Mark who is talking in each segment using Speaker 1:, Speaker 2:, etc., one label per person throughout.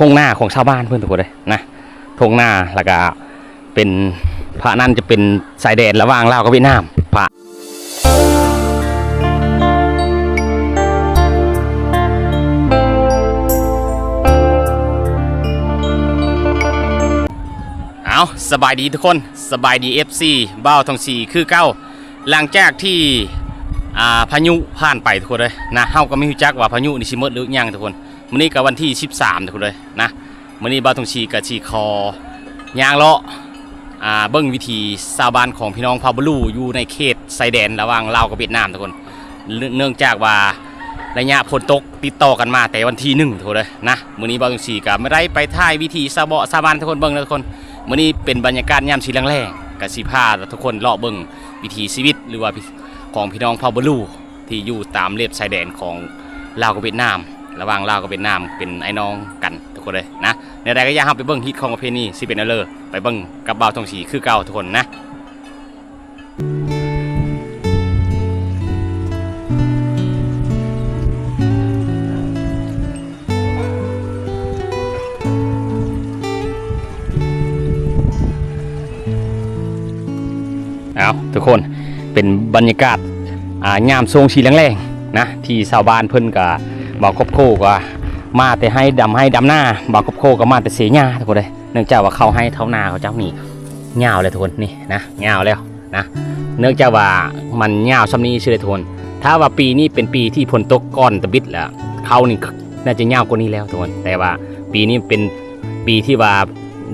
Speaker 1: ทุ่งนาของชาวบ้านเพื่อนทุกคนเลยนะทุ่งนาแล้วก็เป็นพระนั่นจะเป็นสายแดนระหว่างลาวกับเวียดนามพระเอาสบายดีทุกคนสบายดี FC บ้าวทองสีคือเก้าหลังจากที่พายุผ่านไปทุกคนเลยนะเฮาก็ไม่รู้จักว่าพายุนี่สิหมดหรือยังทุกคนมื้อนี้ก็วันที่13ทุกคนเลยนะมื้อนี้บ้าวทองสีกับชีคอย่างเลาะเบิ้งวิธีชาวบ้านของพี่น้องพาบลูอยู่ในเขตชายแดนระหว่างลาวกับเวียดนามทุกคนเนื่องจากว่าระยะฝนตกติดต่อกันมาแต่วันที่1ทุกคนเลยนะมื้อนี้บ้าวทองสีก็ไม่ได้ไปถ่ายวิธีชาวบ้านทุกคนเบิ้งนะทุกคนมื้อนี้เป็นบรรยากาศยามสีแรงๆกับสีผ้าทุกคนเลาะเบิ้งวิถีชีวิตหรือว่าของพี่น้องพาบลูที่อยู่ตามเลียบชายแดนของลาวกับเวียดนามระหว่างลาวกับเวียดนามเป็นไอ้น้องกันทุกคนเลยนะในใดก็อยากให้ไปเบิ้งฮิตของประเพณีสิเป็นอะไรไปเบิ้งกับบ่าวทองสีคือเก่าทุกคนนะเอาทุกคนเป็นบรรยากาศยามทรงชีแรงๆนะที่ชาวบ้านเพิ่นกับบ่าวคบโคก็มาแต่ให้ดำหน้าบ่าวคบโคก็มาแต่เสียหญ้าทุกคนเลยเนื่องจากว่าเขาให้เท่านาเขาเจ้านี่เหงาเลยทุกคนนี่นะเหงาแล้วนะเนื่องจากว่ามันเหงาซ้ำนี้เชื่อทุกคนถ้าว่าปีนี้เป็นปีที่ฝนตกก้อนตะบิดแล้วเขานี่น่าจะเหงากว่านี้แล้วทุกคนแต่ว่าปีนี้เป็นปีที่ว่า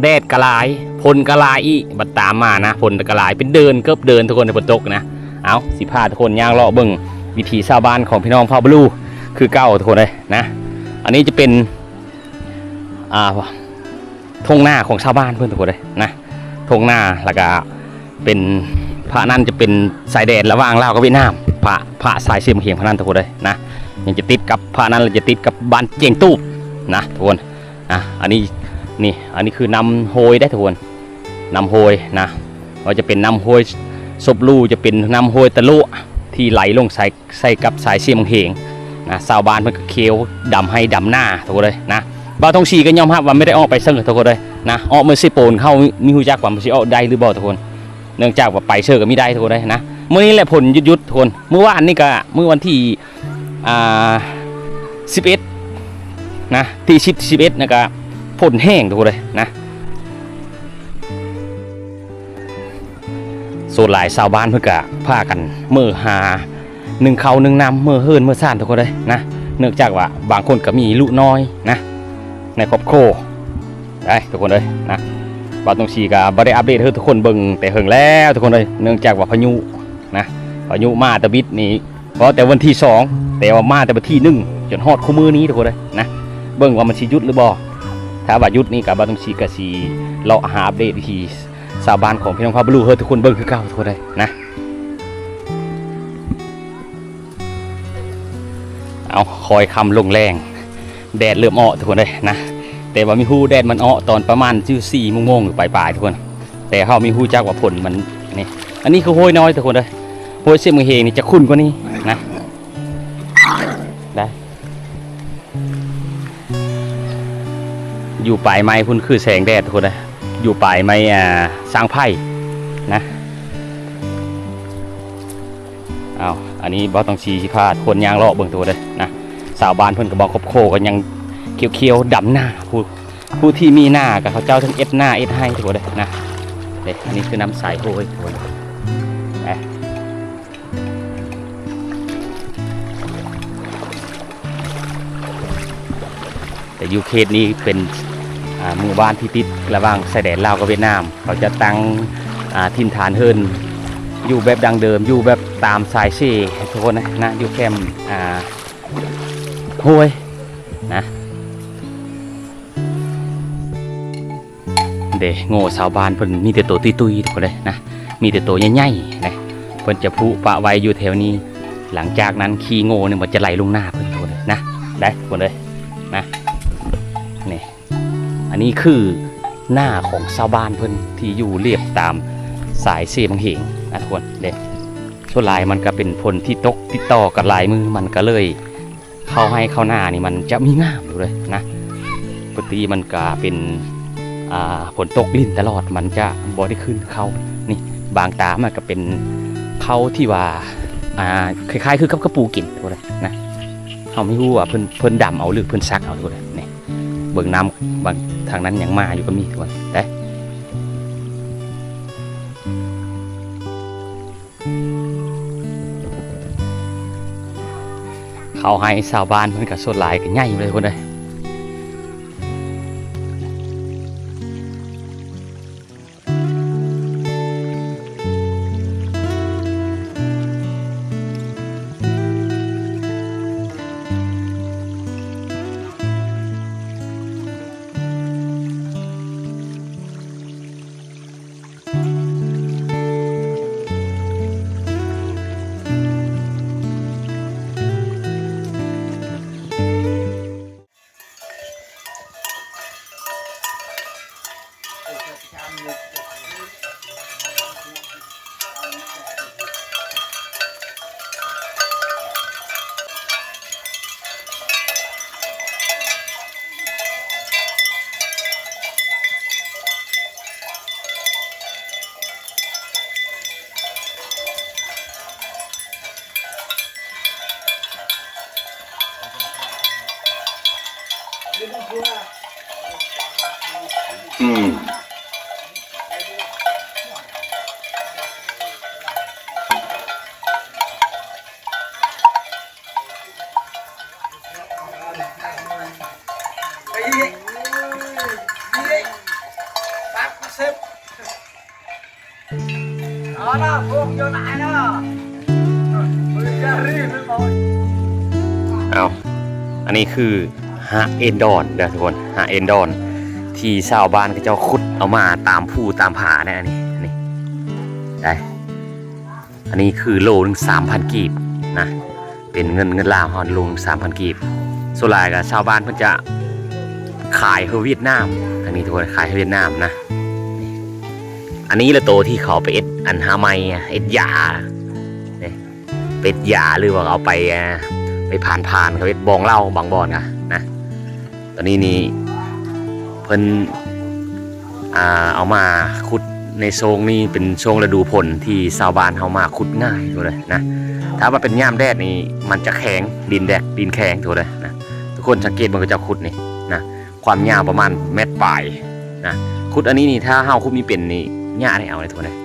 Speaker 1: แดดกระลายพลกระลายอีบัดตามมานะพลกระลายเป็นเดินเกือบเดินทุกคนในฝนตกนะเอาสิพาทุกคนย่างเลาะเบิ่งวิถีชาวบ้านของพี่น้องพาบลูคือเก้าทุกคนเลยนะอันนี้จะเป็นทุ่งนาของชาวบ้านเพื่อนทุกคนเลยนะทุ่งนาแล้วก็เป็นพระนั่นจะเป็นสายแดนระหว่างลาวกับเวียดนามพระสายเสียมเขียงพระนั่นทุกคนเลยนะยังจะติดกับพระนั่นจะติดกับบ้านเจียงตูบนะทุกคนอันนี้คือนำโฮยได้ทุกคนนำโฮยนะเราจะเป็นนำโฮยศพลูจะเป็นนำโฮยตะลุที่ไหลลงใส่กับสายเสียมเขียงนะชาวบ้านมันก็เคี้ยวดำให้ดำหน้าทุกคนเลยนะบ่าวทองสีก็ยอมรับว่าไม่ได้ออกไปเซิงทุกคนเลยนะออกเมื่อสิโปนเข้ามีหูจักว่ามันสิออกได้หรือบ่ทุกคนเนื่องจากว่าไปเชิงก็ไม่ได้ทุกคนเลยนะเมื่อนี้แหละผลยุดทุกคนเมื่อวานนี่ก็เมื่อวันที่11นะที่11นะก็ผลแห้งทุกคนเลยนะโซนหลายชาวบ้านเพื่อกะพากันเมื่อหาหนึ่งเขาหนึ่งน้ำเมื่อเฮิร์นเมื่อซ่านทุกคนเลยนะเนื่องจากว่าบางคนก็มีลูกน้อยนะในครอบครัวได้ทุกคนเลยนะบ่าวทองสีก็บ่ได้อัปเดตให้ทุกคนเบิ่งแต่เฮิงแล้วทุกคนเลยเนื่องจากว่าพายุนะพายุมาตะบิดนี่เพราะแต่วันที่2แต่ว่ามาแต่วันที่1จนฮอดคู่มือนี้ทุกคนเลยนะเบิ่งว่ามันสิหยุดหรือบ่ถ้าว่าหยุดนี่กับบ่าวทองสีก็สิเลาะหาอัปเดตวิธีชาวบ้านของพี่น้องพาบลูเฮ้ทุกคนเบิ่งคือเก่าทุกคนเลยนะเอาคอยคำลงแรงแดดเริ่มออกทุกคนเลยนะแต่ว่ามีฮู้แดดมันออกตอนประมาณ4 โมงหรือปลายทุกคนแต่เขามีฮู้จักว่าผลมันนี่อันนี้คือโหยน้อยทุกคนเลยโหยเสียมเฮงนี่จะขุ่นกว่านี้นะได้อยู่ปลายไม้พุ่นคือแสงแดดทุกคนเลยอยู่ปลายไม้สร้างไผ่นะเอาอันนี้บ่ต้องชี้สิพาดคนยางเลาะเบิ่งตัวเลยนะสาวบ้านเพิ่นก็บอกครบโคกันยังเขียวๆดำหน้าผู้ที่มีหน้ากับเขาเจ้าทั้งเอ็ดหน้าเอ็ดให้ตัวเลยนะเด็กอันนี้คือน้ำใสโอ้ยตัวแต่ยูเคสนี้เป็นหมู่บ้านที่ติดระหว่างชายแดนลาวกับเวียดนามเขาจะตั้งถิ่นฐานเฮิรนอยู่แบบดังเดิมอยู่แบบตามสายเซ่ทุกคนนะอยู่แคมป์ห้วยนะเด็กโง่ชาวบ้านเพิ่นมีแต่ตัวตุยๆทุกคนเลยนะมีแต่ตัวใหญ่ๆนะเพิ่นจะพุปะไว้อยู่แถวนี้หลังจากนั้นขี้โง่เนี่ยมันจะไหลลงหน้าเพิ่นทุกคนเลยนะได้ทุกคนเลยนะนี่อันนี้คือหน้าของชาวบ้านเพิ่นที่อยู่เรียบตามสายเสียมเหงนะทุกคนเด็กส่วนลายมันก็เป็นผลที่ตกติดต่อกับลายมือมันก็เลยเข้าให้เข้าหน้านี่มันจะมีงามอยู่เลยนะ กติมันก็เป็นฝนตกลิ้นตลอดมันจะบ่ได้ขึ้นเขานี่บางตามันก็เป็นเขาที่ว่าคล้ายๆคือกับกระปูกินทุกคนนะเขาไม่รู้ว่าเพิ่นดำเอาหรือเพิ่นซักเอาทุกคนนี่เบิ่งน้ำบางทางนั้นยังมาอยู่ก็มีทุกคนแต่เขาให้ชาวบ้านเพิ่นก็สดหลายก็ใหญ่เลยทุกคนเลยเอาอันนี้คือหาเอนดอนเด้อทุกคนหาเอนดอนที่ชาวบ้านก็จะขุดเอามาตามผู้ตามผาเนี่ยอันนี้ได้อันนี้คือโลนึง 3,000 กีบนะเป็นเงินลาวฮอนโลนึง 3,000 กีบส่วนหลายกับชาวบ้านเพิ่นจะขายให้เวียดนามอันนี้ทุกคนขายให้เวียดนามนะอันนี้ละโตที่เขาไปเอ็ดอันหาไม้เอ็ดยาเป็ดยาหรือว่าเอาไปผ่านเขาเอ็ดบองเหล้าบางบอนนะตอนนี้นี่เพิ่นเอามาขุดในโซงนี้เป็นช่วงฤดูฝนที่ชาวบ้านเขามาขุดง่ายทุกเลยนะถ้าว่าเป็นย่ามแดดนี่มันจะแข็งดินแดดดินแข็งทุกเลยนะทุกคนสังเกตมันก็จะขุดนี่นะความยาวประมาณเมตรปลายนะขุดอันนี้นี่ถ้าเฮาขุดมีเป็นนี่หญ้าได้เอาเลยทุกเลย